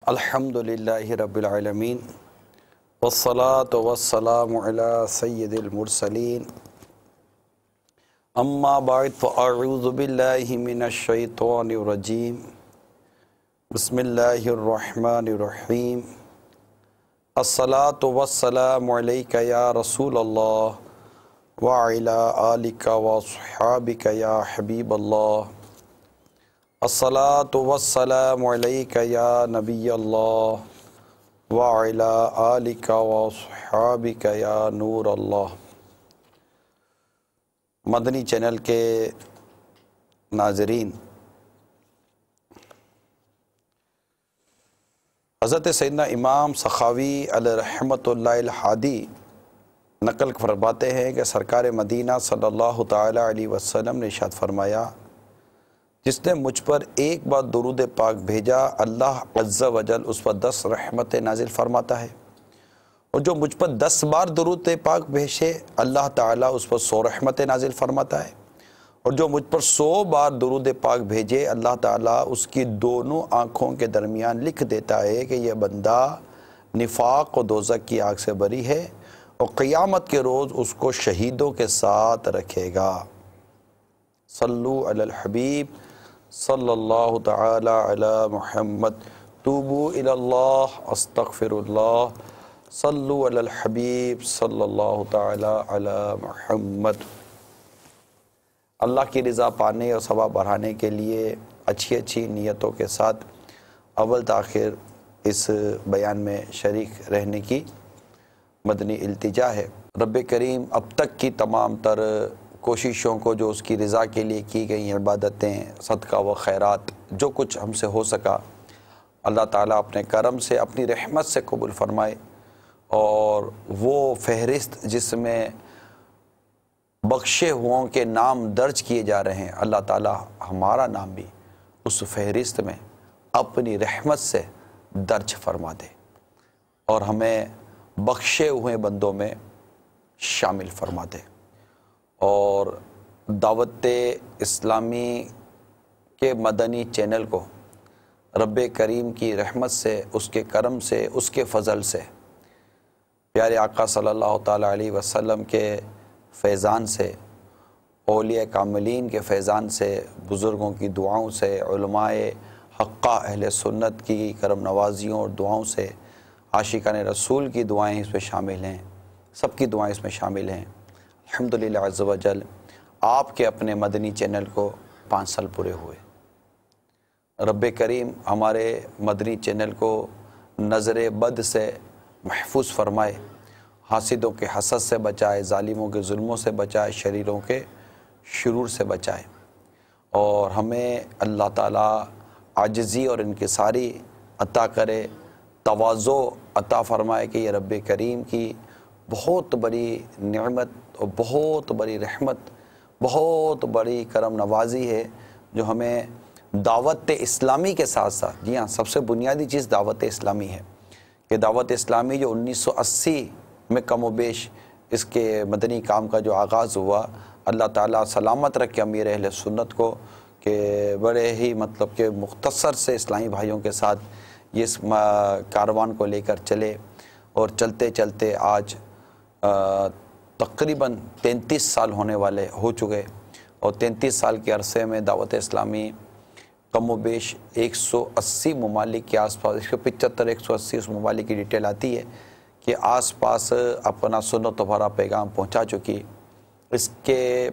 الحمدللہ رب العالمین والصلاة والسلام علی سید المرسلین اما بعد فاعوذ باللہ من الشیطان الرجیم بسم اللہ الرحمن الرحیم الصلاة والسلام علیک یا رسول اللہ وعلی آلک وصحابک یا حبیب اللہ الصلاة والسلام علیک یا نبی اللہ وعلی آلک وصحابک یا نور اللہ۔ مدنی چینل کے ناظرین، حضرت سیدنا امام سخاوی علیہ رحمۃ اللہ الحادی نقل فرماتے ہیں کہ سرکار مدینہ صلی اللہ تعالی علیہ وسلم نے ارشاد فرمایا، جس نے مجھ پر ایک بار درود پاک بھیجا اللہ عز و جل اس پر 10 رحمتیں نازل فرماتا ہے، اور جو مجھ پر 10 بار درود پاک بھیجے اللہ تعالیٰ اس پر 100 رحمتیں نازل فرماتا ہے، اور جو مجھ پر 100 بار درود پاک بھیجے اللہ تعالیٰ اس کی دونوں آنکھوں کے درمیان لکھ دیتا ہے کہ یہ بندہ نفاق و دوزخ کی آگ سے بری ہے، اور قیامت کے روز اس کو شہیدوں کے ساتھ رکھے گا۔ صلو علی الحبیب صلی اللہ تعالی علی محمد، توبو الی اللہ استغفر اللہ، صلو علی الحبیب صلی اللہ تعالی علی محمد۔ اللہ کی رضا پانے اور ثواب بڑھانے کے لیے اچھی نیتوں کے ساتھ اول تاخیر اس بیان میں شریک رہنے کی مدنی التجا ہے۔ رب کریم اب تک کی تمام تر کوششوں کو جو اس کی رضا کے لیے کی گئی عبادتیں، صدقہ و خیرات، جو کچھ ہم سے ہو سکا اللہ تعالیٰ اپنے کرم سے اپنی رحمت سے قبول فرمائے، اور وہ فہرست جس میں بخشے ہوں کے نام درج کیے جا رہے ہیں اللہ تعالیٰ ہمارا نام بھی اس فہرست میں اپنی رحمت سے درج فرما دے اور ہمیں بخشے ہوئے بندوں میں شامل فرما دے۔ اور دعوت اسلامی کے مدنی چینل کو رب کریم کی رحمت سے، اس کے کرم سے، اس کے فضل سے، پیارے آقا صلی اللہ تعالیٰ علیہ وسلم کے فیضان سے، اولیاء کاملین کے فیضان سے، بزرگوں کی دعاؤں سے، علماء حقہ اہل سنت کی کرم نوازیوں اور دعاؤں سے، عاشقان رسول کی دعائیں اس میں شامل ہیں، سب کی دعائیں اس میں شامل ہیں۔ الحمدللہ عز و جل آپ کے اپنے مدنی چینل کو 5 سال پورے ہوئے۔ رب کریم ہمارے مدنی چینل کو نظر بد سے محفوظ فرمائے، حاسدوں کے حسد سے بچائے، ظالموں کے ظلموں سے بچائے، شریروں کے شرور سے بچائے، اور ہمیں اللہ تعالیٰ عاجزی اور انکساری عطا کرے، تواضع عطا فرمائے کہ یہ رب کریم کی بہت بڑی نعمت اور بہت بڑی رحمت، بہت بڑی کرم نوازی ہے جو ہمیں دعوت اسلامی کے ساتھ ساتھ، جی ہاں، سب سے بنیادی چیز دعوت اسلامی ہے کہ دعوت اسلامی جو 1980 میں کم و بیش اس کے مدنی کام کا جو آغاز ہوا، اللہ تعالیٰ سلامت رکھے امیر اہل سنت کو کہ بڑے ہی مطلب کہ مختصر سے اسلامی بھائیوں کے ساتھ یہ اس کاروان کو لے کر چلے، اور چلتے چلتے آج تقریباً 33 سال ہونے والے ہو چکے، اور 33 سال کے عرصے میں دعوت اسلامی کم و بیش 180 ممالک کے آس پاس، 175 180 اس ممالک کی ڈیٹیل آتی ہے کہ آس پاس اپنا سنت و بھرا پیغام پہنچا چکی۔ اس کے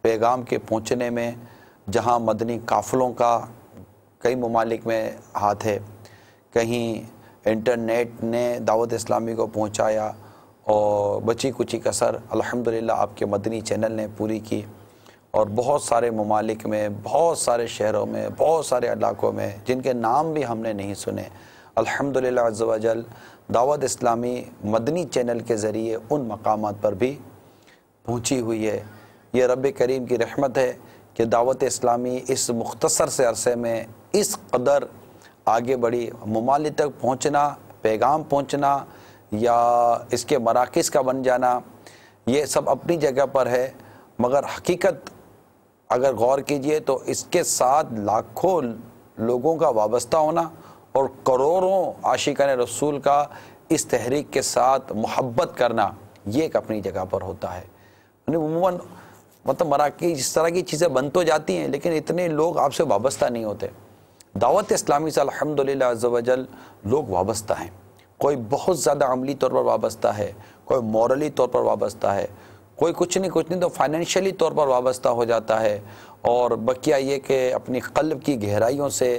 پیغام کے پہنچنے میں جہاں مدنی قافلوں کا کئی ممالک میں ہاتھ ہے، کہیں انٹرنیٹ نے دعوت اسلامی کو پہنچایا، اور بچی کچی کسر الحمدللہ آپ کے مدنی چینل نے پوری کی، اور بہت سارے ممالک میں، بہت سارے شہروں میں، بہت سارے علاقوں میں جن کے نام بھی ہم نے نہیں سنے، الحمدللہ عز و جل دعوت اسلامی مدنی چینل کے ذریعے ان مقامات پر بھی پہنچی ہوئی ہے۔ یہ رب کریم کی رحمت ہے کہ دعوت اسلامی اس مختصر سے عرصے میں اس قدر آگے بڑھی، ممالک تک پہنچنا، پیغام پہنچنا یا اس کے مراکز کا بن جانا، یہ سب اپنی جگہ پر ہے، مگر حقیقت اگر غور کیجئے تو اس کے ساتھ لاکھوں لوگوں کا وابستہ ہونا اور کروڑوں عاشقان رسول کا اس تحریک کے ساتھ محبت کرنا، یہ ایک اپنی جگہ پر ہوتا ہے۔ عموماً مطلب مراکز اس طرح کی چیزیں بن تو جاتی ہیں، لیکن اتنے لوگ آپ سے وابستہ نہیں ہوتے۔ دعوت اسلامی سے الحمدللہ عز و جل لوگ وابستہ ہیں، کوئی بہت زیادہ عملی طور پر وابستہ ہے، کوئی مورلی طور پر وابستہ ہے، کوئی کچھ نہیں تو فائنینشلی طور پر وابستہ ہو جاتا ہے، اور بقیہ یہ کہ اپنی قلب کی گہرائیوں سے،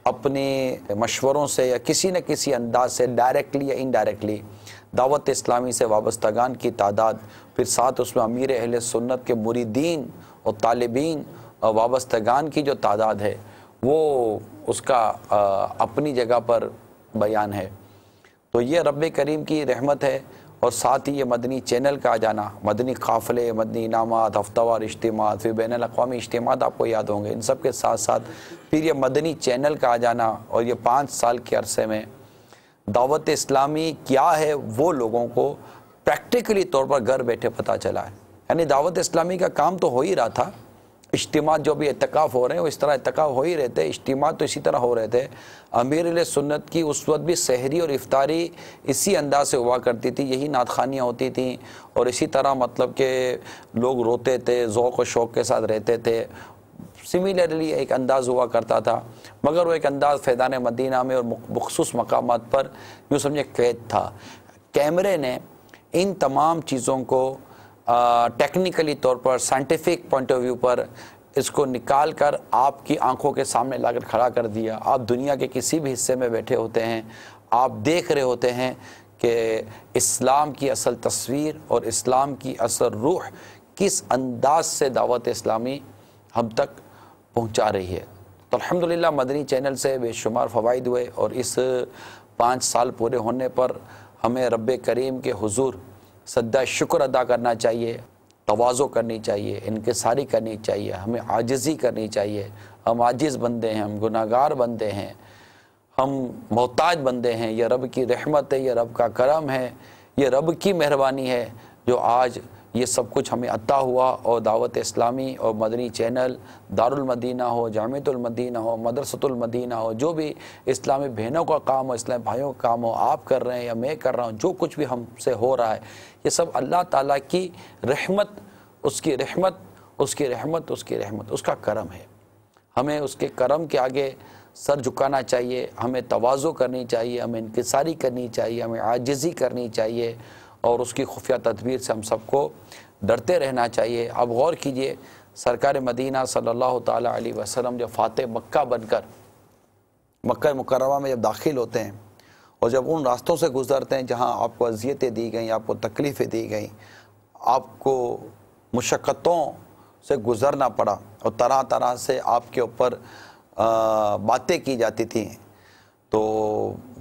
اپنے مشوروں سے یا کسی نہ کسی انداز سے ڈائریکٹلی یا انڈائریکٹلی دعوت اسلامی سے وابستگان کی تعداد، پھر ساتھ اس میں امیر اہل سنت کے مریدین اور طالبین اور وابستگان کی جو تعداد ہے وہ اس کا اپنی جگہ پر بیان ہے۔ تو یہ رب کریم کی رحمت ہے، اور ساتھ ہی یہ مدنی چینل کا آ جانا، مدنی قافلے، مدنی انعامات، ہفتہ وار اجتماعات، پھر بین الاقوامی اجتماعات آپ کو یاد ہوں گے، ان سب کے ساتھ ساتھ پھر یہ مدنی چینل کا آ جانا، اور یہ 5 سال کے عرصے میں دعوت اسلامی کیا ہے وہ لوگوں کو پریکٹیکلی طور پر گھر بیٹھے پتہ چلا ہے۔ یعنی دعوت اسلامی کا کام تو ہو ہی رہا تھا، اجتماعات جو بھی اعتکاف ہو رہے ہیں وہ اس طرح اعتکاف ہو ہی رہے تھے، اجتماعات تو اسی طرح ہو رہے تھے۔ امیر علیہ سنت کی اس وقت بھی سحری اور افطاری اسی انداز سے ہوا کرتی تھی، یہی نعت خوانیاں ہوتی تھیں، اور اسی طرح مطلب کہ لوگ روتے تھے، ذوق و شوق کے ساتھ رہتے تھے۔ سملرلی ایک انداز ہوا کرتا تھا، مگر وہ ایک انداز فیضان مدینہ میں اور مخصوص مقامات پر یوں سمجھے قید تھا۔ کیمرے نے ان تمام چیزوں کو ٹیکنیکلی طور پر، سائنٹیفک پوائنٹ آف ویو پر اس کو نکال کر آپ کی آنکھوں کے سامنے لا کر کھڑا کر دیا۔ آپ دنیا کے کسی بھی حصے میں بیٹھے ہوتے ہیں، آپ دیکھ رہے ہوتے ہیں کہ اسلام کی اصل تصویر اور اسلام کی اصل روح کس انداز سے دعوت اسلامی ہم تک پہنچا رہی ہے۔ تو الحمدللہ مدنی چینل سے بے شمار فوائد ہوئے، اور اس 5 سال پورے ہونے پر ہمیں رب کریم کے حضور سجدہ شکر ادا کرنا چاہیے، تواضع کرنی چاہیے، انکساری کرنی چاہیے، ہمیں عاجزی کرنی چاہیے۔ ہم عاجز بندے ہیں، ہم گناہگار بندے ہیں، ہم محتاج بندے ہیں۔ یہ رب کی رحمت ہے، یہ رب کا کرم ہے، یہ رب کی مہربانی ہے جو آج یہ سب کچھ ہمیں عطا ہوا، اور دعوت اسلامی اور مدنی چینل، دارالمدینہ ہو، جامعۃ المدینہ ہو، مدرسۃ المدینہ ہو، جو بھی اسلامی بہنوں کا کام ہو، اسلامی بھائیوں کا کام ہو، آپ کر رہے ہیں یا میں کر رہا ہوں، جو کچھ بھی ہم سے ہو رہا ہے، یہ سب اللہ تعالیٰ کی رحمت، اس کی رحمت، اس کی رحمت، اس کی رحمت، اس کا کرم ہے۔ ہمیں اس کے کرم کے آگے سر جھکانا چاہیے، ہمیں تواضع کرنی چاہیے، ہمیں انکساری کرنی چاہیے، ہمیں عاجزی کرنی چاہیے، اور اس کی خفیہ تدبیر سے ہم سب کو ڈرتے رہنا چاہیے۔ اب غور کیجئے، سرکار مدینہ صلی اللہ تعالیٰ علیہ وسلم جب فاتح مکہ بن کر مکہ مکرمہ میں جب داخل ہوتے ہیں، اور جب ان راستوں سے گزرتے ہیں جہاں آپ کو اذیتیں دی گئیں، آپ کو تکلیفیں دی گئیں، آپ کو مشقتوں سے گزرنا پڑا، اور طرح طرح سے آپ کے اوپر باتیں کی جاتی تھیں، تو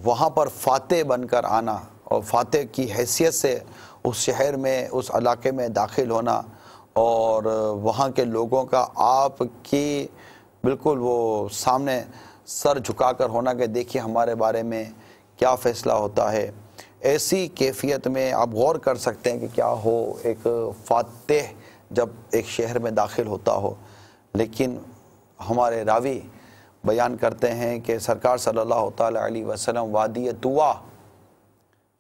وہاں پر فاتح بن کر آنا اور فاتح کی حیثیت سے اس شہر میں، اس علاقے میں داخل ہونا، اور وہاں کے لوگوں کا آپ کی بالکل وہ سامنے سر جھکا کر ہونا کہ دیکھیے ہمارے بارے میں کیا فیصلہ ہوتا ہے، ایسی کیفیت میں آپ غور کر سکتے ہیں کہ کیا ہو ایک فاتح جب ایک شہر میں داخل ہوتا ہو۔ لیکن ہمارے راوی بیان کرتے ہیں کہ سرکار صلی اللہ تعالیٰ علیہ وسلم وادی طوا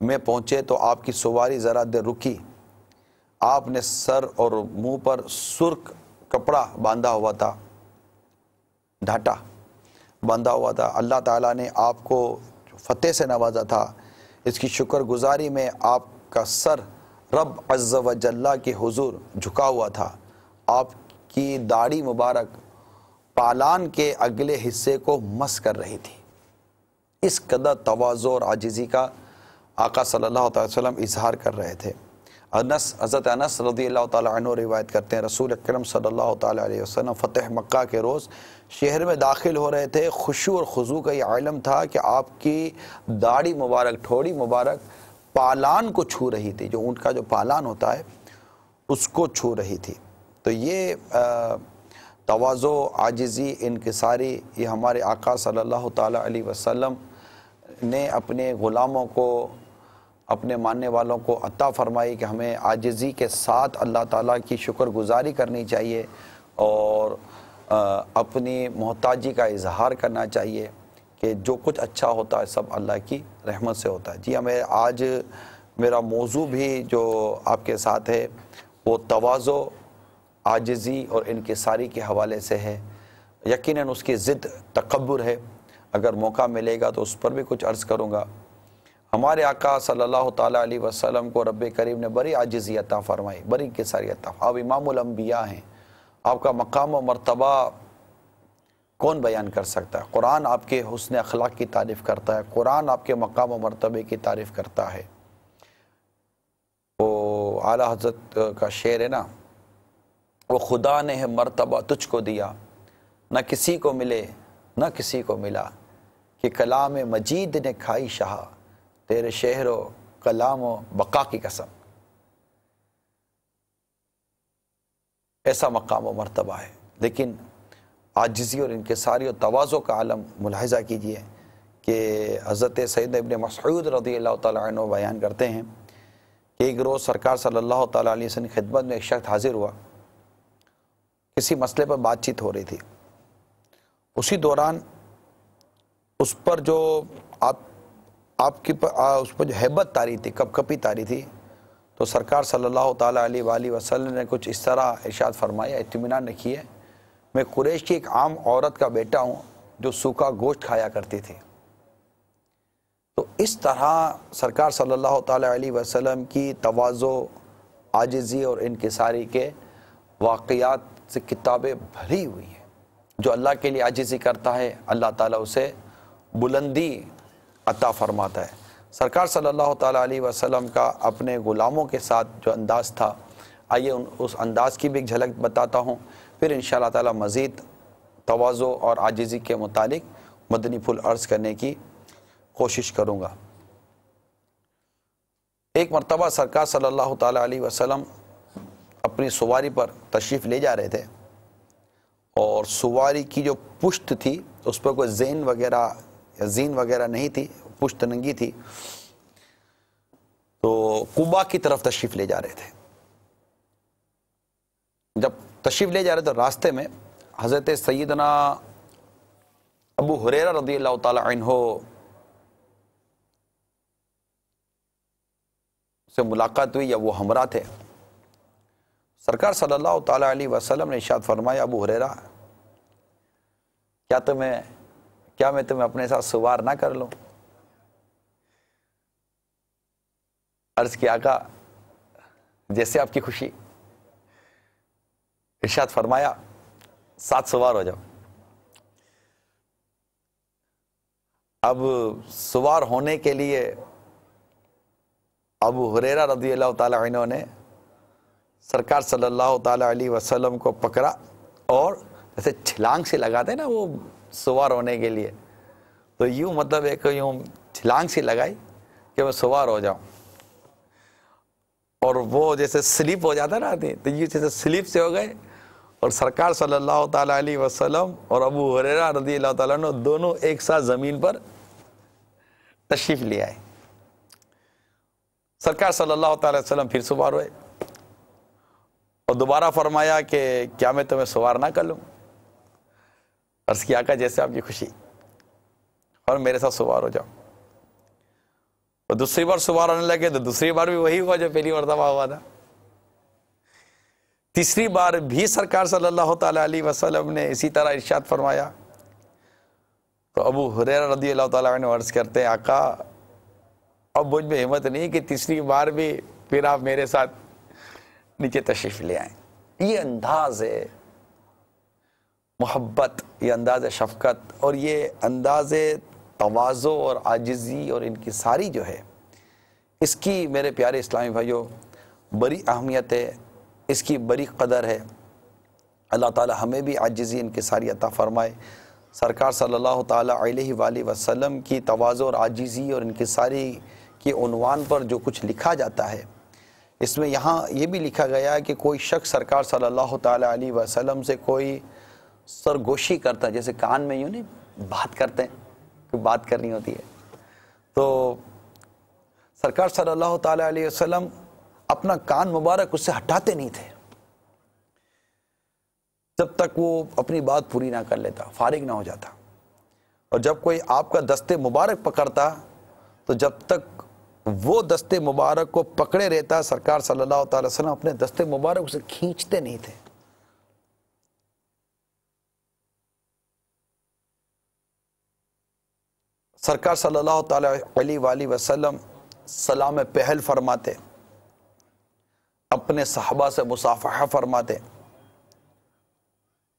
میں پہنچے تو آپ کی سواری ذرا دیر رکی، آپ نے سر اور منہ پر سرخ کپڑا باندھا ہوا تھا، ڈھاٹا باندھا ہوا تھا۔ اللہ تعالیٰ نے آپ کو فتح سے نوازا تھا، اس کی شکر گزاری میں آپ کا سر رب عز و جل کے حضور جھکا ہوا تھا، آپ کی داڑھی مبارک پالان کے اگلے حصے کو مس کر رہی تھی۔ اس قدر تواضع اور عاجزی کا آقا صلی اللہ علیہ وسلم اظہار کر رہے تھے۔ حضرت انس رضی اللہ تعالیٰ عنہ روایت کرتے ہیں، رسول اکرم صلی اللہ تعالیٰ علیہ وسلم فتح مکہ کے روز شہر میں داخل ہو رہے تھے، خشوع اور خضوع کا یہ عالم تھا کہ آپ کی داڑھی مبارک، ٹھوڑی مبارک پالان کو چھو رہی تھی، جو اونٹ کا جو پالان ہوتا ہے اس کو چھو رہی تھی۔ تو یہ تواضع، عاجزی، انکساری، یہ ہمارے آقا صلی اللہ تعالیٰ علیہ وسلم نے اپنے غلاموں کو، اپنے ماننے والوں کو عطا فرمائی کہ ہمیں عاجزی کے ساتھ اللہ تعالیٰ کی شکر گزاری کرنی چاہیے، اور اپنی محتاجی کا اظہار کرنا چاہیے، کہ جو کچھ اچھا ہوتا ہے سب اللہ کی رحمت سے ہوتا ہے۔ جی ہمیں آج میرا موضوع بھی جو آپ کے ساتھ ہے وہ تواضع، عاجزی اور انکساری کے حوالے سے ہے۔ یقیناً اس کی ضد تکبر ہے، اگر موقع ملے گا تو اس پر بھی کچھ عرض کروں گا۔ ہمارے آقا صلی اللہ تعالیٰ علیہ وسلم کو رب کریم نے بڑی عاجزی عطا فرمائی، بڑی انکساری عطا فرمائی۔ آپ امام الانبیاء ہیں، آپ کا مقام و مرتبہ کون بیان کر سکتا ہے؟ قرآن آپ کے حسن اخلاق کی تعریف کرتا ہے، قرآن آپ کے مقام و مرتبے کی تعریف کرتا ہے۔ وہ اعلیٰ حضرت کا شعر ہے نا، وہ خدا نے ہے مرتبہ تجھ کو دیا، نہ کسی کو ملے نہ کسی کو ملا، کہ کلام مجید نے کھائی شاہ، تیرے شہر و کلام و بقا کی قسم۔ ایسا مقام و مرتبہ ہے، لیکن عاجزی اور انکساری اور تواضع کا عالم ملاحظہ کیجئے کہ حضرت سیدنا ابن مسعود رضی اللہ تعالیٰ عنہ بیان کرتے ہیں کہ ایک روز سرکار صلی اللہ تعالیٰ علیہ وسلم کی خدمت میں ایک شخص حاضر ہوا، کسی مسئلے پر بات چیت ہو رہی تھی۔ اسی دوران اس پر جو آپ کی اس پر جو ہیبت طاری تھی، کپ کپی طاری تھی، تو سرکار صلی اللہ تعالیٰ علیہ وآلہ وسلم نے کچھ اس طرح ارشاد فرمایا، اطمینان رکھیے، میں قریش کی ایک عام عورت کا بیٹا ہوں جو سوکھا گوشت کھایا کرتی تھی۔ تو اس طرح سرکار صلی اللہ تعالیٰ علیہ وسلم کی تواضع، عاجزی اور انکساری کے واقعات سے کتابیں بھری ہوئی ہیں۔ جو اللہ کے لیے عاجزی کرتا ہے اللہ تعالیٰ اسے بلندی عطا فرماتا ہے۔ سرکار صلی اللہ تعالیٰ علیہ وسلم کا اپنے غلاموں کے ساتھ جو انداز تھا، آئیے اس انداز کی بھی ایک جھلک بتاتا ہوں، پھر انشاءاللہ تعالیٰ مزید تواضع اور عاجزی کے متعلق مدنی پھول عرض کرنے کی کوشش کروں گا۔ ایک مرتبہ سرکار صلی اللہ تعالیٰ علیہ وسلم اپنی سواری پر تشریف لے جا رہے تھے، اور سواری کی جو پشت تھی اس پر کوئی زین وغیرہ نہیں تھی، پشت ننگی تھی۔ تو قباء کی طرف تشریف لے جا رہے تھے۔ جب تشریف لے جا رہے تو راستے میں حضرت سیدنا ابو ہریرہ رضی اللہ تعالی عنہ سے ملاقات ہوئی، یا وہ ہمراہ تھے۔ سرکار صلی اللہ تعالی علیہ وسلم نے ارشاد فرمایا، ابو ہریرہ کیا میں تمہیں اپنے ساتھ سوار نہ کر لوں؟ عرض کیا، آقا جیسے آپ کی خوشی۔ ارشاد فرمایا، ساتھ سوار ہو جاؤ۔ اب سوار ہونے کے لیے ابو ہریرہ رضی اللہ تعالی عنہ نے سرکار صلی اللہ تعالی علیہ وسلم کو پکڑا، اور جیسے چھلانگ سے لگاتے ہیں نا وہ سوار ہونے کے لیے، تو یوں مطلب ایک یوں چھلانگ سے لگائی کہ میں سوار ہو جاؤں، اور وہ جیسے سلیپ ہو جاتا نا آدمی، تو یہ جیسے سلیپ سے ہو گئے، اور سرکار صلی اللہ تعالیٰ علیہ وسلم اور ابو ہریرہ رضی اللہ تعالیٰ عنہ دونوں ایک ساتھ زمین پر تشریف لے آئے۔ سرکار صلی اللہ تعالیٰ علیہ وسلم پھر سوار ہوئے، اور دوبارہ فرمایا کہ کیا میں تمہیں سوار نہ کر لوں؟ عرض کیا، آقا جیسے آپ کی خوشی، اور میرے ساتھ سوار ہو جاؤ۔ اور دوسری بار سوار ہونے لگے تو دوسری بار بھی وہی ہوا جو پہلی مرتبہ ہوا تھا۔ تیسری بار بھی سرکار صلی اللہ تعالیٰ علیہ وسلم نے اسی طرح ارشاد فرمایا، تو ابو ہریرہ رضی اللہ تعالیٰ عنہ عرض کرتے ہیں، آقا اب مجھ میں ہمت نہیں کہ تیسری بار بھی پھر آپ میرے ساتھ نیچے تشریف لے آئیں۔ یہ انداز ہے محبت، یہ انداز شفقت، اور یہ انداز تواضع اور عاجزی اور انکساری جو ہے، اس کی میرے پیارے اسلامی بھائیوں بڑی اہمیت ہے، اس کی بڑی قدر ہے۔ اللہ تعالی ہمیں بھی عاجزی انکساری عطا فرمائے۔ سرکار صلی اللہ تعالی علیہ وآلہ وسلم کی تواضع اور عاجزی اور انکساری کی عنوان پر جو کچھ لکھا جاتا ہے، اس میں یہاں یہ بھی لکھا گیا ہے کہ کوئی شخص سرکار صلی اللہ تعالی علیہ وسلم سے کوئی سرگوشی کرتا ہے، جیسے کان میں یوں نہیں بات کرتے ہیں، کوئی بات کرنی ہوتی ہے، تو سرکار صلی اللہ تعالی علیہ وسلم اپنا کان مبارک اس سے ہٹاتے نہیں تھے جب تک وہ اپنی بات پوری نہ کر لیتا، فارغ نہ ہو جاتا۔ اور جب کوئی آپ کا دست مبارک پکڑتا تو جب تک وہ دست مبارک کو پکڑے رہتا سرکار صلی اللہ تعالی وسلم اپنے دست مبارک اسے کھینچتے نہیں تھے۔ سرکار صلی اللہ تعالی علیہ وآلہ وسلم سلام پہل فرماتے، اپنے صحابہ سے مصافحہ فرماتے،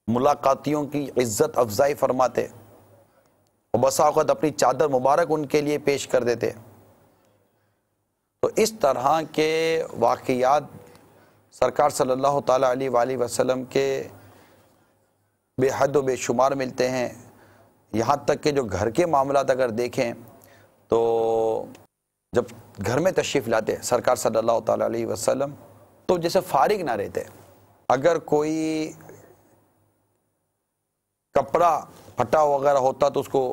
ملاقاتیوں کی عزت افزائی فرماتے، اور بسا اوقات اپنی چادر مبارک ان کے لیے پیش کر دیتے۔ تو اس طرح کے واقعات سرکار صلی اللہ تعالی علیہ وآلہ وسلم کے بے حد و بے شمار ملتے ہیں۔ یہاں تک کہ جو گھر کے معاملات اگر دیکھیں تو جب گھر میں تشریف لاتے سرکار صلی اللہ تعالی علیہ وسلم تو جیسے فارغ نہ رہتے، اگر کوئی کپڑا پھٹا وغیرہ ہوتا تو اس کو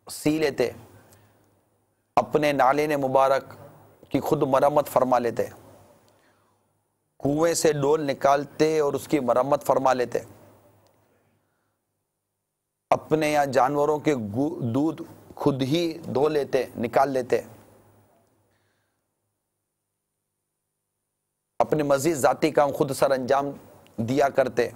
سی لیتے، اپنے نالین مبارک کی خود مرمت فرما لیتے، کنویں سے ڈول نکالتے اور اس کی مرمت فرما لیتے، اپنے یا جانوروں کے دودھ خود ہی دھو لیتے، نکال لیتے، اپنے مزید ذاتی کام خود سر انجام دیا کرتے۔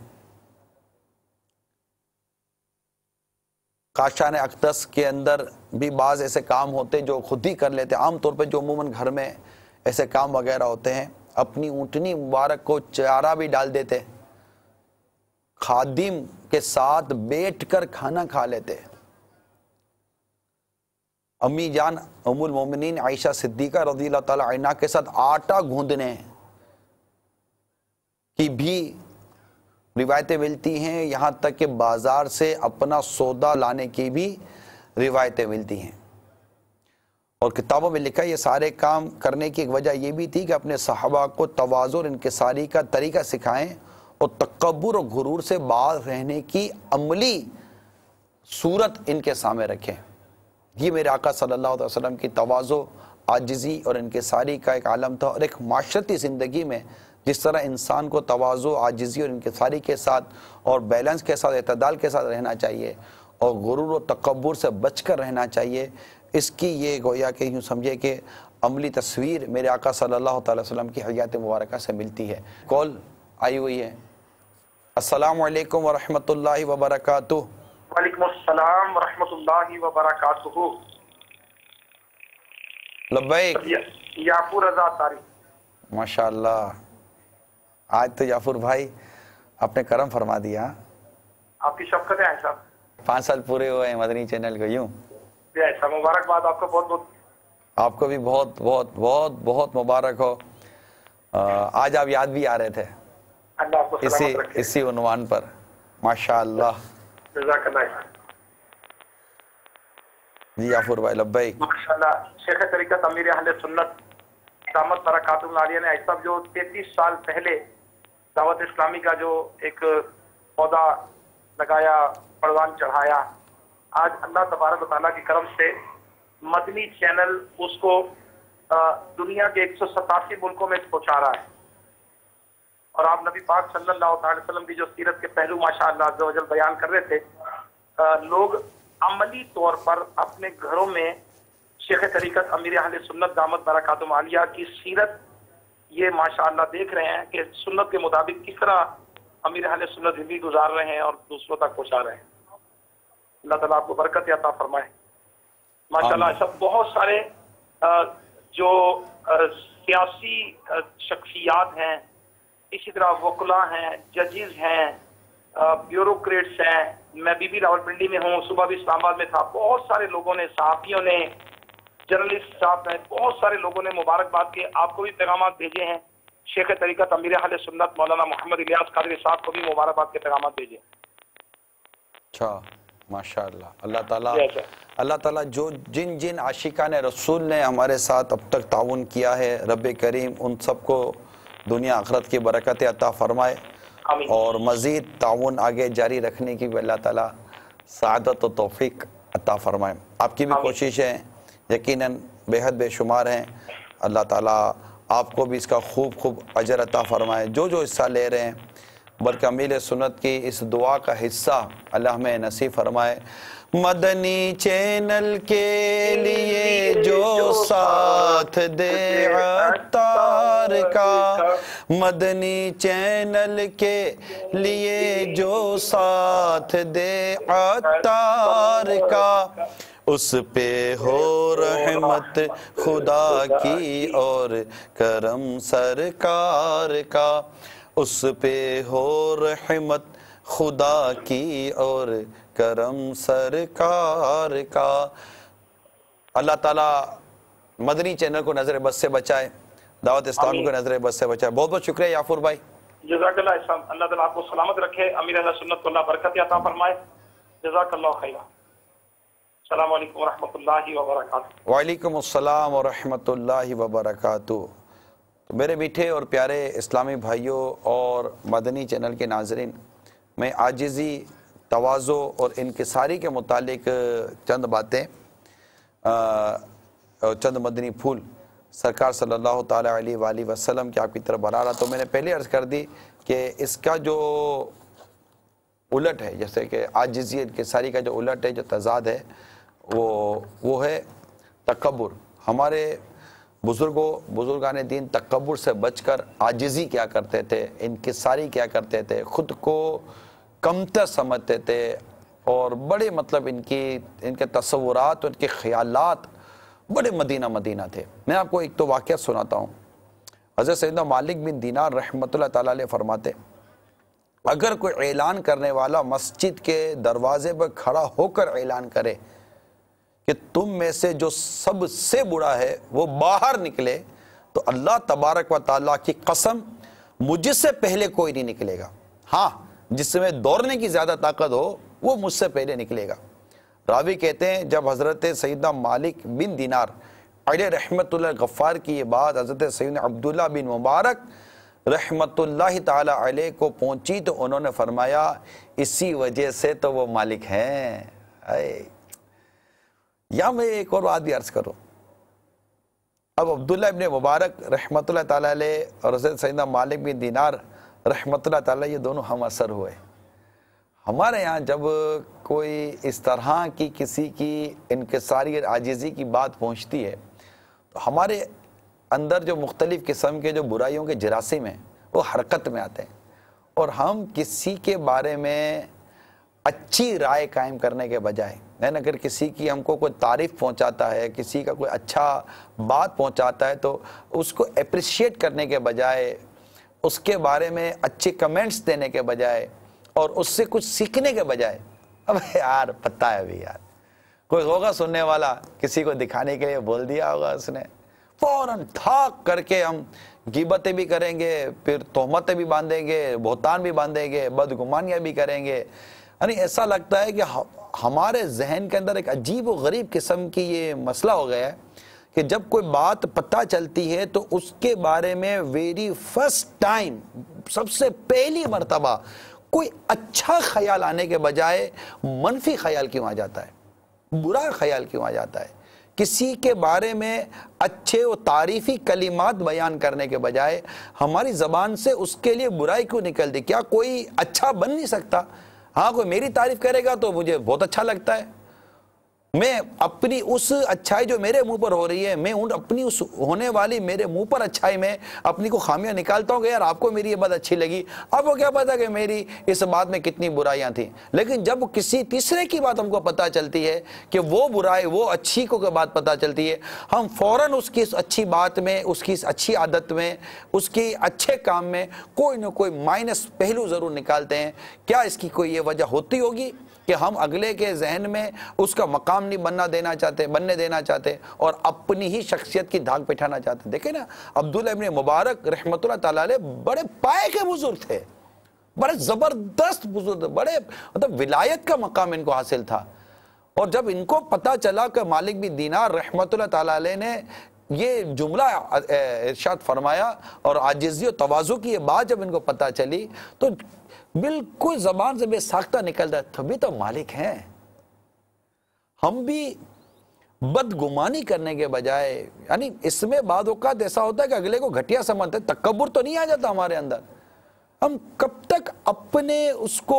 کاشان اقدس کے اندر بھی بعض ایسے کام ہوتے جو خود ہی کر لیتے۔ عام طور پہ جو عموماً گھر میں ایسے کام وغیرہ ہوتے ہیں، اپنی اونٹنی مبارک کو چارہ بھی ڈال دیتے، خادم کے ساتھ بیٹھ کر کھانا کھا لیتے۔ امی جان ام المومنین عائشہ صدیقہ رضی اللہ تعالی عنہا کے ساتھ آٹا گوندنے کی بھی روایتیں ملتی ہیں، یہاں تک کہ بازار سے اپنا سودا لانے کی بھی روایتیں ملتی ہیں۔ اور کتابوں میں لکھا ہے یہ سارے کام کرنے کی ایک وجہ یہ بھی تھی کہ اپنے صحابہ کو تواضع اور انکساری کا طریقہ سکھائیں اور تکبر اور غرور سے باز رہنے کی عملی صورت ان کے سامنے رکھیں۔ یہ میرے آقا صلی اللہ علیہ وسلم کی تواضع، عاجزی اور انکساری کا ایک عالم تھا، اور ایک معاشرتی زندگی میں جس طرح انسان کو تواضع، عاجزی اور انکساری کے ساتھ اور بیلنس کے ساتھ، اعتدال کے ساتھ رہنا چاہیے اور غرور و تکبر سے بچ کر رہنا چاہیے، اس کی یہ گویا کہ یوں سمجھے کہ عملی تصویر میرے آقا صلی اللہ تعالی وسلم کی حیات مبارکہ سے ملتی ہے۔ کال آئی ہوئی ہے۔ السلام علیکم ورحمۃ اللہ وبرکاتہ۔ وعلیکم السلام ورحمۃ اللہ وبرکاتہ۔ لبیک۔ یافور رضا تاری۔ ماشاءاللہ، آج تو یافور بھائی آپ نے کرم فرما دیا۔ آپ کی شفقت ہے ایسا، 5 سال پورے ہوئے ہیں مدنی چینل کو، یوں ایسا مبارکباد آپ کو، بہت بہت آپ کو بھی بہت بہت بہت بہت مبارک ہو۔ آج آپ یاد بھی آ رہے تھے اللہ آپ کو سلامت رکھے، اسی عنوان پر۔ ماشاءاللہ، جزاک اللہ۔ جی یافور بھائی لبیک۔ ماشاءاللہ، شیخ طریقت امیر اہل سنت دامت برکاتہم العالیہ نے ایسا جو 33 سال پہلے دعوت اسلامی کا جو ایک پودا لگایا، پروان چڑھایا، آج اللہ تبارک و تعالیٰ کے کرم سے مدنی چینل اس کو دنیا کے 187 ملکوں میں پہنچا رہا ہے۔ اور آپ نبی پاک صلی اللہ علیہ وسلم کی جو سیرت کے پہلو ماشاءاللہ عز و جل بیان کر رہے تھے، لوگ عملی طور پر اپنے گھروں میں شیخ طریقت امیر اہل سنت دامت برکاتہم العالیہ کی سیرت یہ ماشاءاللہ دیکھ رہے ہیں کہ سنت کے مطابق کس طرح امیر اہل سنت زندگی گزار رہے ہیں اور دوسروں تک پہنچا رہے ہیں۔ اللہ تعالیٰ آپ کو برکت عطا فرمائے۔ ماشاءاللہ ایسا بہت سارے جو سیاسی شخصیات ہیں، اسی طرح وکلا ہیں، ججز ہیں، بیوروکریٹس ہیں، میں بی راولپنڈی میں ہوں، صبح بھی اسلام آباد میں تھا، بہت سارے لوگوں نے، صحافیوں نے، جرنلسٹ صاحب ہیں، بہت سارے لوگوں نے مبارکباد کے آپ کو بھی پیغامات بھیجے ہیں۔ شیخ طریقت امیر اہل سنت مولانا محمد الیاس قادری صاحب کو بھی مبارکباد کے پیغامات بھیجے۔ اچھا، ماشاءاللہ۔ اللہ تعالیٰ جو جن عاشقان رسول نے ہمارے ساتھ اب تک تعاون کیا ہے، رب کریم ان سب کو دنیا آخرت کی برکت عطا فرمائے اور مزید تعاون آگے جاری رکھنے کی بھی اللہ تعالیٰ سعادت و توفیق عطا فرمائے۔ آپ کی بھی کوششیں یقیناً بے حد بے شمار ہیں، اللہ تعالیٰ آپ کو بھی اس کا خوب اجر عطا فرمائے۔ جو حصہ لے رہے ہیں بلکہ امیل سنت کی اس دعا کا حصہ اللہ ہمیں نصیب فرمائے۔ مدنی چینل کے لیے جو ساتھ دے عطار کا، مدنی چینل کے لیے جو ساتھ دے عطار کا، اس پہ ہو رحمت خدا کی اور کرم سرکار کا، اس پہ ہو رحمت خدا کی اور کرم سرکار کا۔ اللہ تعالیٰ مدنی چینل کو نظر بد سے بچائے، دعوت اسلامی کو نظر بد سے بچائے۔ بہت بہت شکریہ یافور بھائی۔ جزاک اللہ احسان، اللہ تعالیٰ آپ کو سلامت رکھے، امیر اہل سنت کو اللہ برکت عطا فرمائے، جزاک اللہ خیرہ۔ السلام علیکم ورحمۃ اللہ وبرکاتہ۔ وعلیکم السلام ورحمۃ اللہ وبرکاتہ۔ تو میرے میٹھے اور پیارے اسلامی بھائیوں اور مدنی چینل کے ناظرین، میں عاجزی، تواضع اور انکساری کے متعلق چند باتیں، چند مدنی پھول سرکار صلی اللہ تعالیٰ علیہ وآلہ وسلم کی آپ کی طرف بڑھا رہا۔ تو میں نے پہلے عرض کر دی کہ اس کا جو الٹ ہے، جیسے کہ عاجزی انکساری کا جو الٹ ہے، جو تضاد ہے، وہ ہے تکبر۔ ہمارے بزرگان دین تکبر سے بچ کر عاجزی کیا کرتے تھے، انکساری کیا کرتے تھے، خود کو کمتر سمجھتے تھے، اور بڑے مطلب ان کے تصورات، ان کے خیالات بڑے مدینہ تھے۔ میں آپ کو ایک تو واقعہ سناتا ہوں۔ حضرت سیدنا مالک بن دینار رحمۃ اللہ تعالیٰ علیہ فرماتے، اگر کوئی اعلان کرنے والا مسجد کے دروازے پر کھڑا ہو کر اعلان کرے کہ تم میں سے جو سب سے برا ہے وہ باہر نکلے، تو اللہ تبارک و تعالیٰ کی قسم مجھ سے پہلے کوئی نہیں نکلے گا۔ ہاں، جس میں دوڑنے کی زیادہ طاقت ہو وہ مجھ سے پہلے نکلے گا۔ راوی کہتے ہیں جب حضرت سیدنا مالک بن دینار علیہ رحمت اللہ غفار کی یہ بات حضرت سیدنا عبداللہ بن مبارک رحمت اللہ تعالی علیہ کو پہنچی، تو انہوں نے فرمایا اسی وجہ سے تو وہ مالک ہیں۔ یا میں ایک اور بات بھی عرض کروں۔ اب عبداللہ ابن مبارک رحمت اللہ تعالی علیہ اور حضرت سیدنا مالک بن دینار رحمت اللہ تعالی، یہ دونوں ہم اثر ہوئے۔ ہمارے یہاں جب کوئی اس طرح کی کسی کی انکساری اور عاجزی کی بات پہنچتی ہے، تو ہمارے اندر جو مختلف قسم کے جو برائیوں کے جراثیم ہیں وہ حرکت میں آتے ہیں، اور ہم کسی کے بارے میں اچھی رائے قائم کرنے کے بجائے، اگر کسی کی ہم کو کوئی تعریف پہنچاتا ہے، کسی کا کوئی اچھا بات پہنچاتا ہے، تو اس کو اپریشیٹ کرنے کے بجائے، اس کے بارے میں اچھے کمنٹس دینے کے بجائے، اور اس سے کچھ سیکھنے کے بجائے، اب یار پتہ ہے بھی یار کوئی ہوگا سننے والا، کسی کو دکھانے کے لیے بول دیا ہوگا اس نے، فوراً تھاک کر کے ہم غیبتیں بھی کریں گے، پھر تہمتیں بھی باندھیں گے، بہتان بھی باندھیں گے، بدگمانیاں بھی کریں گے۔ یعنی ایسا لگتا ہے کہ ہمارے ذہن کے اندر ایک عجیب و غریب قسم کی یہ مسئلہ ہو گیا ہے کہ جب کوئی بات پتہ چلتی ہے تو اس کے بارے میں ویری فرسٹ ٹائم، سب سے پہلی مرتبہ کوئی اچھا خیال آنے کے بجائے منفی خیال کیوں آ جاتا ہے، برا خیال کیوں آ جاتا ہے؟ کسی کے بارے میں اچھے و تعریفی کلمات بیان کرنے کے بجائے ہماری زبان سے اس کے لیے برائی کیوں نکلتی؟ کیا کوئی اچھا بن نہیں سکتا؟ ہاں، کوئی میری تعریف کرے گا تو مجھے بہت اچھا لگتا ہے، میں اپنی اس اچھائی جو میرے منہ پر ہو رہی ہے، میں اپنی اس ہونے والی میرے منہ پر اچھائی میں اپنی کو خامیاں نکالتا ہوں کہ یار آپ کو میری یہ بات اچھی لگی، آپ کو کیا پتا کہ میری اس بات میں کتنی برائیاں تھیں۔ لیکن جب کسی تیسرے کی بات ہم کو پتہ چلتی ہے کہ وہ برائی، وہ اچھی کو کے بات پتہ چلتی ہے، ہم فوراً اس کی اس اچھی بات میں، اس کی اس اچھی عادت میں، اس کی اچھے کام میں کوئی نہ کوئی مائنس پہلو ضرور نکالتے ہیں۔ کیا اس کی کوئی یہ وجہ ہوتی ہوگی کہ ہم اگلے کے ذہن میں اس کا مقام نہیں بننے دینا چاہتے اور اپنی ہی شخصیت کی دھاگ بٹھانا چاہتے؟ دیکھیں نا، عبداللہ ابن مبارک رحمۃ اللہ تعالیٰ علیہ بڑے پائے کے بزرگ تھے، بڑے زبردست بزرگ، بڑے مطلب ولایت کا مقام ان کو حاصل تھا، اور جب ان کو پتہ چلا کہ مالک بن دینار رحمۃ اللہ تعالیٰ علیہ نے یہ جملہ ارشاد فرمایا اور عاجزی و تواضع کی یہ بات جب ان کو پتہ چلی، تو بالکل زبان سے بے ساختہ نکلتا ہے، تبھی تو مالک ہیں۔ ہم بھی بدگمانی کرنے کے بجائے، یعنی اس میں بعض اوقات ایسا ہوتا ہے کہ اگلے کو گھٹیا سمجھتے ہیں، تکبر تو نہیں آ جاتا ہمارے اندر، ہم کب تک اپنے اس کو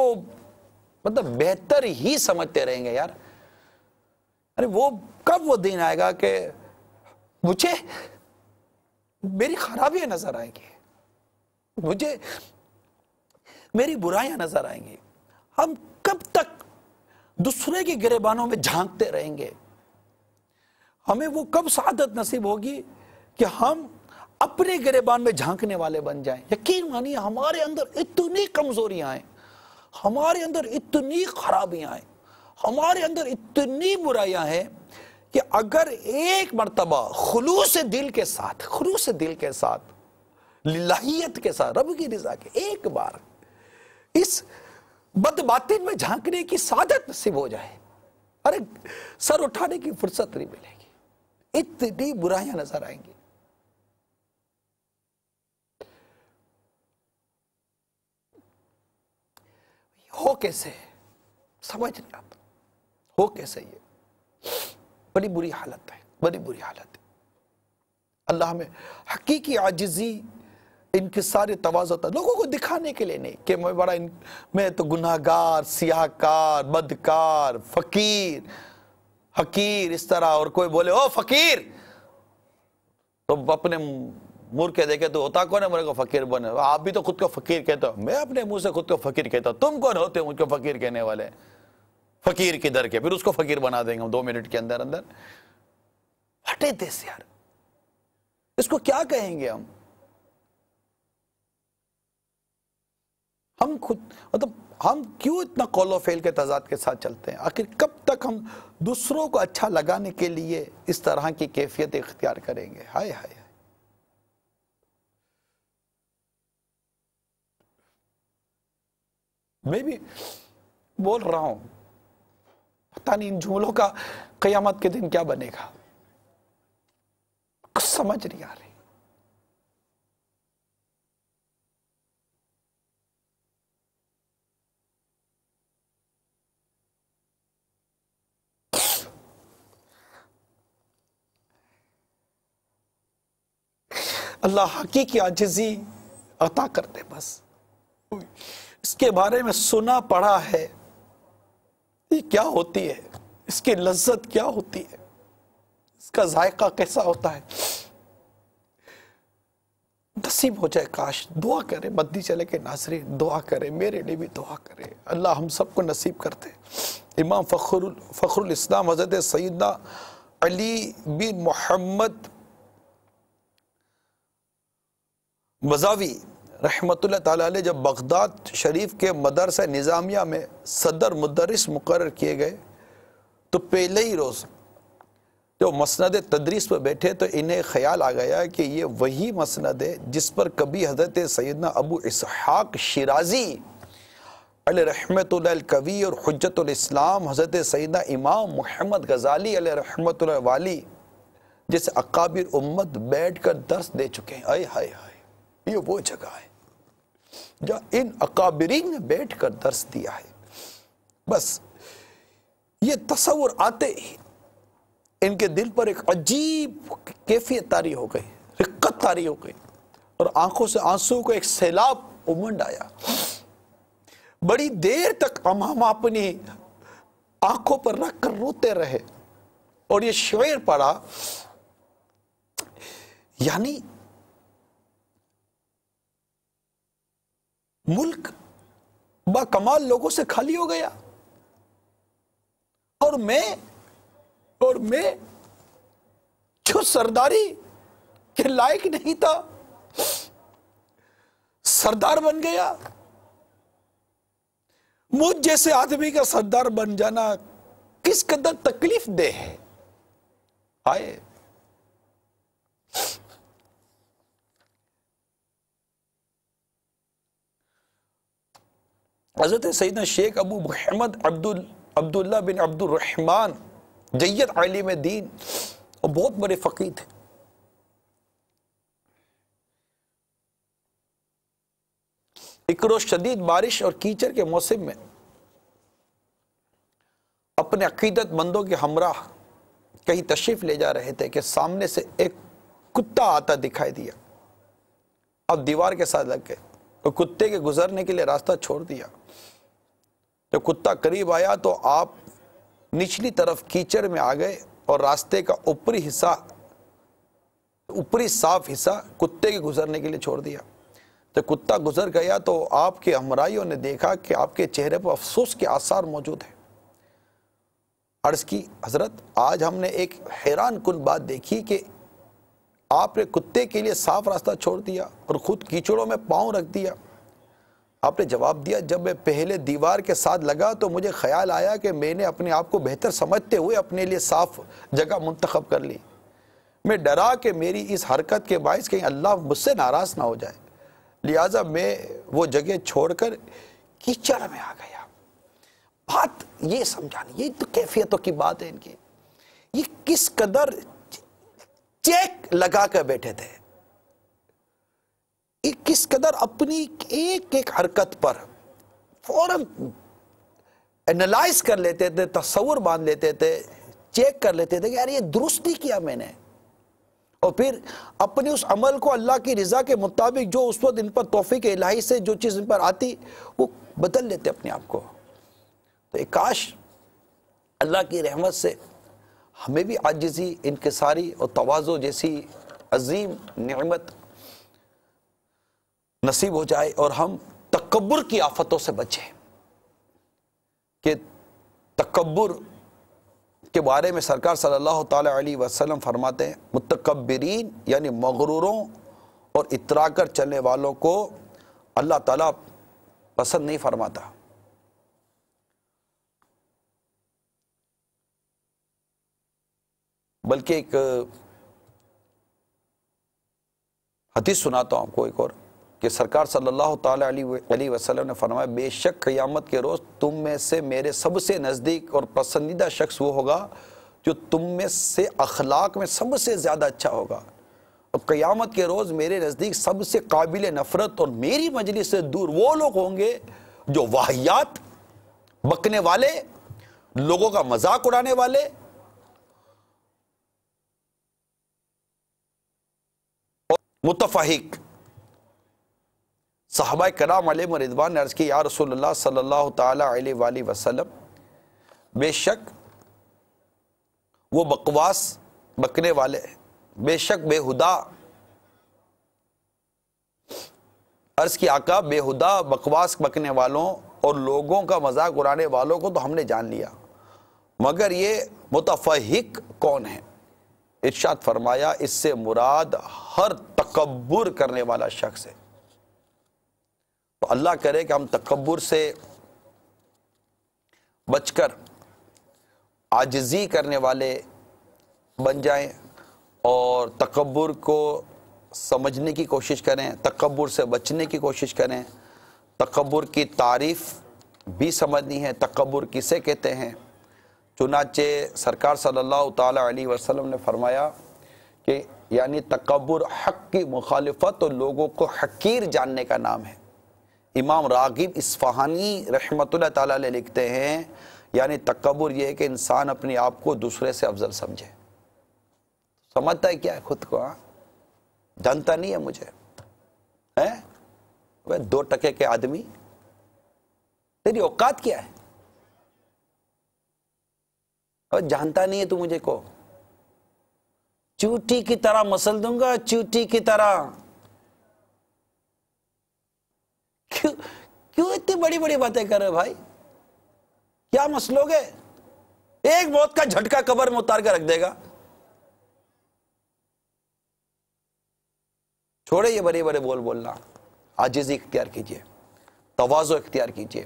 مطلب بہتر ہی سمجھتے رہیں گے یار؟ ارے وہ کب وہ دن آئے گا کہ مجھے میری خرابیاں نظر آئیں گی، مجھے میری برائیاں نظر آئیں گی؟ ہم کب تک دوسرے کے گریبانوں میں جھانکتے رہیں گے؟ ہمیں وہ کب سعادت نصیب ہوگی کہ ہم اپنے گریبان میں جھانکنے والے بن جائیں؟ یقین مانیے ہمارے اندر اتنی کمزوریاں ہیں، ہمارے اندر اتنی خرابیاں ہیں، ہمارے اندر اتنی برائیاں ہیں کہ اگر ایک مرتبہ خلوص دل کے ساتھ للہیت کے ساتھ رب کی رضا کے ایک بار اس بد باطن میں جھانکنے کی سعادت نصیب ہو جائے، ارے سر اٹھانے کی فرصت نہیں ملے گی، اتنی برائیاں نظر آئیں گی۔ ہو کیسے؟ سمجھ نہیں آتا ہو کیسے؟ یہ بڑی بری حالت ہے، بڑی بری حالت ہے۔ اللہ ہمیں حقیقی عاجزی، انکسار تواضع ہوتا ہے، لوگوں کو دکھانے کے لیے نہیں کہ میں تو گناہگار، سیاہکار، بدکار، فقیر، حقیر، اس طرح، اور کوئی بولے او فقیر تو اپنے مور کے دیکھے تو ہوتا کون ہے میرے کو فقیر بنے؟ آپ بھی تو خود کو فقیر کہتے ہو، میں اپنے منہ سے خود کو فقیر کہتا ہوں، تم کون ہوتے ہو مجھ کو فقیر کہنے والے؟ فقیر کدھر کے؟ پھر اس کو فقیر بنا دیں گے ہم 2 منٹ کے اندر اندر۔ ہٹے دیس یار، اس کو کیا کہیں گے ہم خود مطلب ہم کیوں اتنا قول و فعل کے تضاد کے ساتھ چلتے ہیں؟ آخر کب تک ہم دوسروں کو اچھا لگانے کے لیے اس طرح کی کیفیت اختیار کریں گے؟ ہائے ہائے، میں بھی بول رہا ہوں، پتہ نہیں ان جملوں کا قیامت کے دن کیا بنے گا، کچھ سمجھ نہیں آ رہی۔ اللہ حقیقی عاجزی عطا کر دے بس۔ اس کے بارے میں سنا پڑھا ہے، یہ کیا ہوتی ہے، اس کی لذت کیا ہوتی ہے، اس کا ذائقہ کیسا ہوتا ہے، نصیب ہو جائے کاش۔ دعا کرے مدنی چلے کے ناظرین، دعا کرے، میرے لیے بھی دعا کرے، اللہ ہم سب کو نصیب کرتے۔ امام فخر الاسلام حضرت سیدنا علی بن محمد مزاوی رحمت اللہ تعالیٰ علیہ جب بغداد شریف کے مدرسہ نظامیہ میں صدر مدرس مقرر کیے گئے تو پہلے ہی روز جو مسند تدریس پر بیٹھے تو انہیں خیال آ گیا کہ یہ وہی مسند ہے جس پر کبھی حضرت سیدنا ابو اسحاق شیرازی علیہ رحمت اللہ القوی اور حجت الاسلام حضرت سیدنا امام محمد غزالی علیہ رحمت اللہ والی جیسے اکابر امت بیٹھ کر درس دے چکے ہیں۔ آئے ہائے ہائے، یہ وہ جگہ ہے جہاں ان اکابرین نے بیٹھ کر درس دیا ہے۔ بس یہ تصور آتے ہی ان کے دل پر ایک عجیب کیفیت طاری ہو گئی، رقت طاری ہو گئی، اور آنکھوں سے آنسو کو ایک سیلاب امنڈ آیا۔ بڑی دیر تک ہم اپنی آنکھوں پر رکھ کر روتے رہے اور یہ شعر پڑھا، یعنی ملک با کمال لوگوں سے خالی ہو گیا اور میں جو سرداری کے لائق نہیں تھا سردار بن گیا۔ مجھ جیسے آدمی کا سردار بن جانا کس قدر تکلیف دہ ہے۔ آئے حضرت سیدنا شیخ ابو محمد عبداللہ بن عبد الرحمن جید عالم دین اور بہت بڑے فقیہ تھے۔ ایک روز شدید بارش اور کیچڑ کے موسم میں اپنے عقیدت مندوں کے ہمراہ کہیں تشریف لے جا رہے تھے کہ سامنے سے ایک کتا آتا دکھائی دیا، اب دیوار کے ساتھ لگ گئے، تو کتے کے گزرنے کے لیے راستہ چھوڑ دیا۔ جب کتا قریب آیا تو آپ نچلی طرف کیچڑ میں آ گئے اور راستے کا اوپری صاف حصہ کتے کے گزرنے کے لیے چھوڑ دیا۔ تو کتا گزر گیا تو آپ کے ہمراہیوں نے دیکھا کہ آپ کے چہرے پر افسوس کے آثار موجود ہیں۔ عرض کی حضرت آج ہم نے ایک حیران کن بات دیکھی کہ آپ نے کتے کے لیے صاف راستہ چھوڑ دیا اور خود کیچڑوں میں پاؤں رکھ دیا۔ آپ نے جواب دیا جب میں پہلے دیوار کے ساتھ لگا تو مجھے خیال آیا کہ میں نے اپنے آپ کو بہتر سمجھتے ہوئے اپنے لیے صاف جگہ منتخب کر لی۔ میں ڈرا کہ میری اس حرکت کے باعث کہیں اللہ مجھ سے ناراض نہ ہو جائے، لہٰذا میں وہ جگہ چھوڑ کر کیچڑ میں آ گیا۔ بات یہ سمجھانی، یہ تو کیفیتوں کی بات ہے ان کی، یہ کس قدر چیک لگا کر بیٹھے تھے، یہ کس قدر اپنی ایک ایک حرکت پر فوراً انالائز کر لیتے تھے، تصور باندھ لیتے تھے، چیک کر لیتے تھے کہ یار یہ درست نہیں کیا میں نے، اور پھر اپنے اس عمل کو اللہ کی رضا کے مطابق جو اس وقت ان پر توفیق الہی سے جو چیز ان پر آتی وہ بدل لیتے اپنے آپ کو۔ تو ایک کاش اللہ کی رحمت سے ہمیں بھی عاجزی، انکساری اور تواضع جیسی عظیم نعمت نصیب ہو جائے اور ہم تکبر کی آفتوں سے بچیں۔ کہ تکبر کے بارے میں سرکار صلی اللہ تعالی علیہ وسلم فرماتے ہیں متکبرین یعنی مغروروں اور اترا کر چلنے والوں کو اللہ تعالیٰ پسند نہیں فرماتا۔ بلکہ ایک حدیث سناتا ہوں آپ کو ایک اور، کہ سرکار صلی اللہ تعالی علیہ وسلم نے فرمایا بے شک قیامت کے روز تم میں سے میرے سب سے نزدیک اور پسندیدہ شخص وہ ہوگا جو تم میں سے اخلاق میں سب سے زیادہ اچھا ہوگا، اور قیامت کے روز میرے نزدیک سب سے قابل نفرت اور میری مجلس سے دور وہ لوگ ہوں گے جو واہیات، بکنے والے، لوگوں کا مذاق اڑانے والے، متفحق۔ صحابہ کرام علیہم رضوان نے عرض کی یا رسول اللہ صلی اللہ تعالی علیہ وآلہ وسلم بے شک وہ بکواس بکنے والے، بے شک بے ہدا، عرض کی آقا بے ہدا بکواس بکنے والوں اور لوگوں کا مذاق اڑانے والوں کو تو ہم نے جان لیا، مگر یہ متفحق کون ہے؟ ارشاد فرمایا اس سے مراد ہر تکبر کرنے والا شخص ہے۔ تو اللہ کرے کہ ہم تکبر سے بچ کر عاجزی کرنے والے بن جائیں اور تکبر کو سمجھنے کی کوشش کریں، تکبر سے بچنے کی کوشش کریں، تکبر کی تعریف بھی سمجھنی ہے، تکبر کسے کہتے ہیں۔ چنانچہ سرکار صلی اللہ تعالی علیہ وسلم نے فرمایا کہ یعنی تکبر حق کی مخالفت اور لوگوں کو حقیر جاننے کا نام ہے۔ امام راغب اصفہانی رحمۃ اللہ تعالیٰ علیہ لکھتے ہیں یعنی تکبر یہ ہے کہ انسان اپنے آپ کو دوسرے سے افضل سمجھے، سمجھتا ہے کیا ہے خود کو، جانتا نہیں ہے مجھے، وہ 2 ٹکے کے آدمی، تیری اوقات کیا ہے، اور جانتا نہیں ہے تو مجھے کو، چوٹی کی طرح مسل دوں گا، چوٹی کی طرح۔ کیوں اتنی بڑی بڑی باتیں کر رہے بھائی؟ کیا مسلو گے؟ ایک موت کا جھٹکا قبر میں اتار کر رکھ دے گا۔ چھوڑے یہ بڑے بڑے بولنا، عاجزی اختیار کیجئے، تواضع اختیار کیجئے،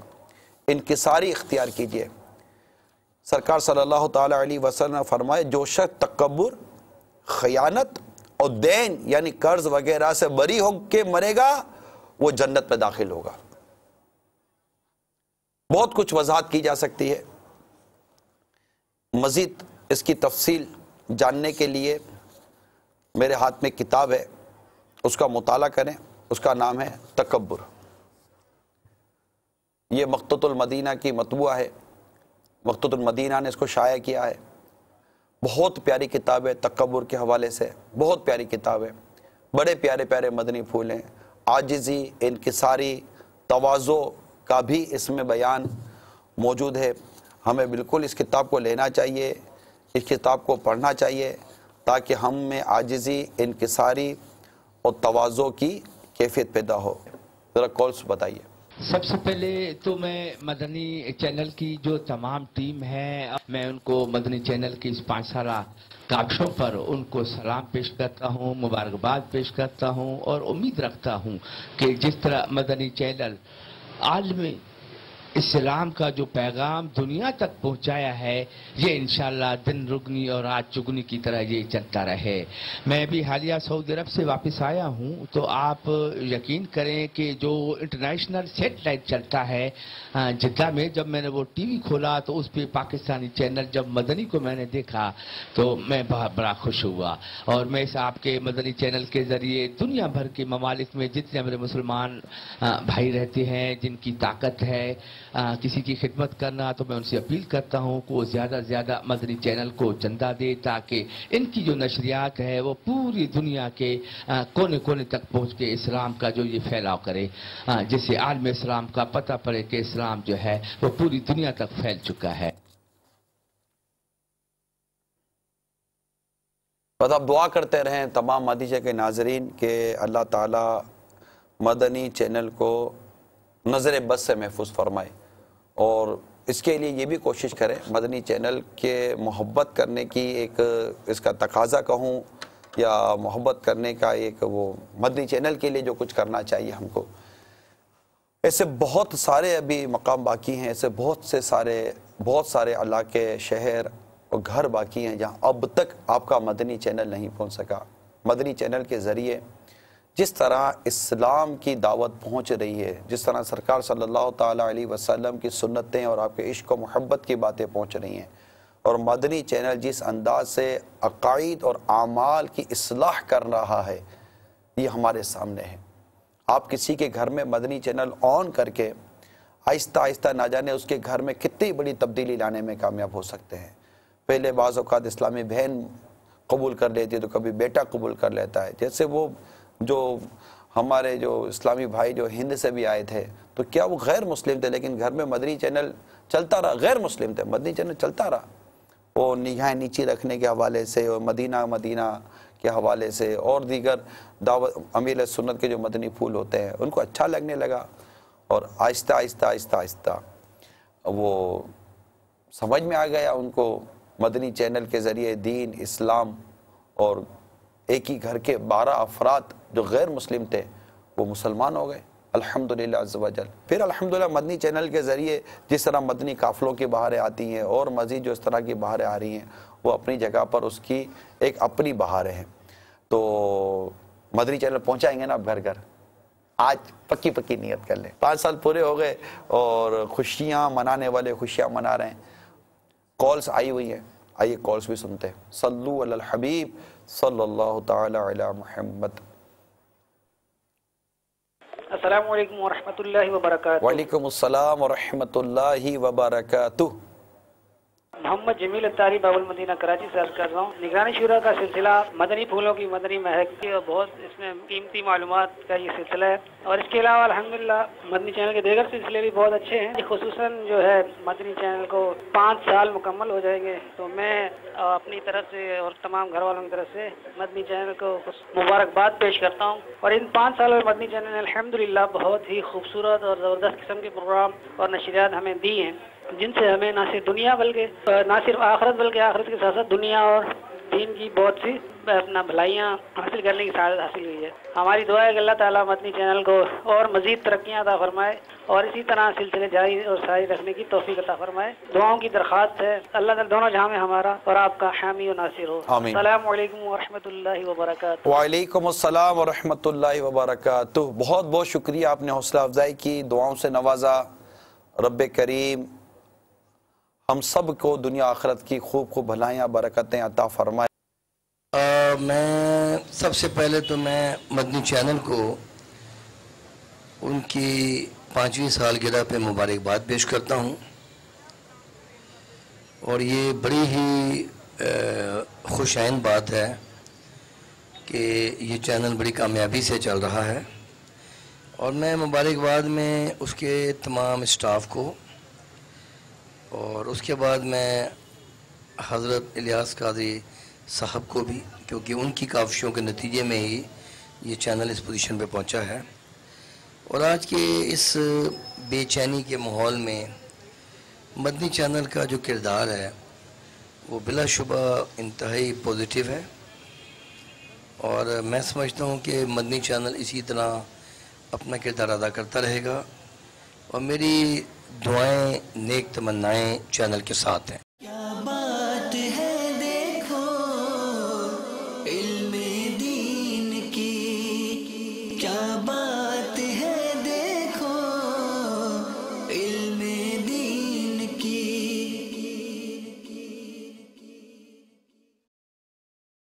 انکساری اختیار کیجئے۔ سرکار صلی اللہ تعالی علیہ وسلم نے فرمائے جو شخص تکبر، خیانت اور دین یعنی قرض وغیرہ سے بری ہو کے مرے گا وہ جنت میں داخل ہوگا۔ بہت کچھ وضاحت کی جا سکتی ہے، مزید اس کی تفصیل جاننے کے لیے میرے ہاتھ میں کتاب ہے، اس کا مطالعہ کریں، اس کا نام ہے تکبر۔ یہ مقتۃ المدینہ کی مطبوعہ ہے، مقتۃ المدینہ نے اس کو شائع کیا ہے۔ بہت پیاری کتاب ہے، تکبر کے حوالے سے بہت پیاری کتاب ہے، بڑے پیارے پیارے مدنی پھول ہیں، عاجزی، انکساری، تواضع کا بھی اس میں بیان موجود ہے۔ ہمیں بالکل اس کتاب کو لینا چاہیے، اس کتاب کو پڑھنا چاہیے، تاکہ ہم میں عاجزی، انکساری اور تواضع کی کیفیت پیدا ہو۔ ذرا کالس بتائیے۔ سب سے پہلے تو میں مدنی چینل کی جو تمام ٹیم ہے، میں ان کو مدنی چینل کی اس 5 سالہ کاوشوں پر ان کو سلام پیش کرتا ہوں، مبارکباد پیش کرتا ہوں، اور امید رکھتا ہوں کہ جس طرح مدنی چینل عالم اسلام کا جو پیغام دنیا تک پہنچایا ہے، یہ انشاءاللہ دن رگنی اور رات چگنی کی طرح یہ چلتا رہے۔ میں بھی حالیہ سعودی عرب سے واپس آیا ہوں، تو آپ یقین کریں کہ جو انٹرنیشنل سیٹلائٹ چلتا ہے جدہ میں، جب میں نے وہ ٹی وی کھولا تو اس پہ پاکستانی چینل جب مدنی کو میں نے دیکھا تو میں بڑا خوش ہوا، اور میں اس آپ کے مدنی چینل کے ذریعے دنیا بھر کے ممالک میں جتنے ہمارے مسلمان بھائی رہتے ہیں، جن کی طاقت ہے کسی کی خدمت کرنا، تو میں ان سے اپیل کرتا ہوں کہ وہ زیادہ سے زیادہ مدنی چینل کو چندہ دے، تاکہ ان کی جو نشریات ہے وہ پوری دنیا کے کونے کونے تک پہنچ کے اسلام کا جو یہ پھیلاؤ کرے، جس سے عالم اسلام کا پتہ پڑے کہ اسلام جو ہے وہ پوری دنیا تک پھیل چکا ہے۔ بس آپ دعا کرتے رہیں تمام مدنی کے ناظرین کہ اللہ تعالی مدنی چینل کو نظر بد سے محفوظ فرمائے، اور اس کے لیے یہ بھی کوشش کریں مدنی چینل کے محبت کرنے کی ایک اس کا تقاضا کہوں، یا محبت کرنے کا ایک وہ مدنی چینل کے لیے جو کچھ کرنا چاہیے ہم کو۔ ایسے بہت سارے ابھی مقام باقی ہیں، ایسے بہت سارے اللہ کے شہر اور گھر باقی ہیں جہاں اب تک آپ کا مدنی چینل نہیں پہنچ سکا۔ مدنی چینل کے ذریعے جس طرح اسلام کی دعوت پہنچ رہی ہے، جس طرح سرکار صلی اللہ تعالیٰ علیہ وسلم کی سنتیں اور آپ کے عشق و محبت کی باتیں پہنچ رہی ہیں، اور مدنی چینل جس انداز سے عقائد اور اعمال کی اصلاح کر رہا ہے، یہ ہمارے سامنے ہے۔ آپ کسی کے گھر میں مدنی چینل آن کر کے آہستہ آہستہ نہ جانے اس کے گھر میں کتنی بڑی تبدیلی لانے میں کامیاب ہو سکتے ہیں۔ پہلے بعض اوقات اسلامی بہن قبول کر لیتی ہے تو کبھی بیٹا قبول کر لیتا ہے، جیسے وہ جو ہمارے جو اسلامی بھائی جو ہند سے بھی آئے تھے، تو کیا وہ غیر مسلم تھے لیکن گھر میں مدنی چینل چلتا رہا، غیر مسلم تھے، مدنی چینل چلتا رہا، وہ نگاہیں نیچی رکھنے کے حوالے سے اور مدینہ کے حوالے سے اور دیگر دعوت امیر سنت کے جو مدنی پھول ہوتے ہیں ان کو اچھا لگنے لگا، اور آہستہ آہستہ وہ سمجھ میں آ گیا ان کو مدنی چینل کے ذریعے دین، اسلام، اور ایک ہی گھر کے 12 افراد جو غیر مسلم تھے وہ مسلمان ہو گئے الحمدللہ عز و جل۔ پھر الحمدللہ مدنی چینل کے ذریعے جس طرح مدنی قافلوں کی بہاریں آتی ہیں اور مزید جو اس طرح کی بہاریں آ رہی ہیں، وہ اپنی جگہ پر اس کی ایک اپنی بہاریں ہیں۔ تو مدنی چینل پہنچائیں گے نا آپ گھر گھر، آج پکی نیت کر لیں۔ 5 سال پورے ہو گئے اور خوشیاں منانے والے خوشیاں منا رہے ہیں۔ کالس آئی ہوئی ہیں، آئیے کالس بھی سنتے ہیں۔ صلو علی الحبیب صلی اللہ تعالی علی محمد۔ السلام علیکم ورحمۃ اللہ وبرکاتہ۔ وعلیکم السلام ورحمۃ اللہ وبرکاتہ۔ محمد جمیل اتاری باب المدینہ کراچی سے عرض کر رہا ہوں۔ نگرانی شورا کا سلسلہ مدنی پھولوں کی مدنی مہک کی اور بہت اس میں قیمتی معلومات کا یہ سلسلہ ہے، اور اس کے علاوہ الحمدللہ مدنی چینل کے دیگر سلسلے بھی بہت اچھے ہیں۔ خصوصاً جو ہے مدنی چینل کو 5 سال مکمل ہو جائیں گے، تو میں اپنی طرف سے اور تمام گھر والوں کی طرف سے مدنی چینل کو مبارکباد پیش کرتا ہوں۔ اور ان 5 سالوں میں مدنی چینل نے الحمدللہ بہت ہی خوبصورت اور زبردست قسم کے پروگرام اور نشریات ہمیں دی ہیں، جن سے ہمیں نہ صرف دنیا بلکہ نہ صرف آخرت بلکہ آخرت کے ساتھ ساتھ دنیا اور دین کی بہت سی اپنا بھلائیاں حاصل کرنے کی سعادت حاصل ہوئی ہے۔ ہماری دعا ہے کہ اللہ تعالیٰ مدنی چینل کو اور مزید ترقیاں عطا فرمائے اور اسی طرح سلسلے جاری اور ساری رکھنے کی توفیق عطا فرمائے۔ دعاؤں کی درخواست ہے، اللہ تعالیٰ دونوں جہاں میں ہمارا اور آپ کا حامی و ناصر ہو۔ آمین۔ السلام علیکم ورحمۃ اللہ وبرکاتہ۔ وعلیکم السلام ورحمۃ اللہ وبرکاتہ۔ بہت بہت شکریہ، آپ نے حوصلہ افزائی کی، دعاؤں سے نوازا۔ رب کریم ہم سب کو دنیا آخرت کی خوب بھلائیاں برکتیں عطا فرمائے۔ میں سب سے پہلے تو میں مدنی چینل کو ان کی 5ویں سالگرہ پہ مبارکباد پیش کرتا ہوں، اور یہ بڑی ہی خوش آئند بات ہے کہ یہ چینل بڑی کامیابی سے چل رہا ہے۔ اور میں مبارکباد میں اس کے تمام اسٹاف کو، اور اس کے بعد میں حضرت الیاس قادری صاحب کو بھی، کیونکہ ان کی کاوشوں کے نتیجے میں ہی یہ چینل اس پوزیشن پہ پہنچا ہے۔ اور آج کے اس بے چینی کے ماحول میں مدنی چینل کا جو کردار ہے وہ بلا شبہ انتہائی پوزیٹیو ہے، اور میں سمجھتا ہوں کہ مدنی چینل اسی طرح اپنا کردار ادا کرتا رہے گا، اور میری دعائیں نیک تمنائیں چینل کے ساتھ ہیں۔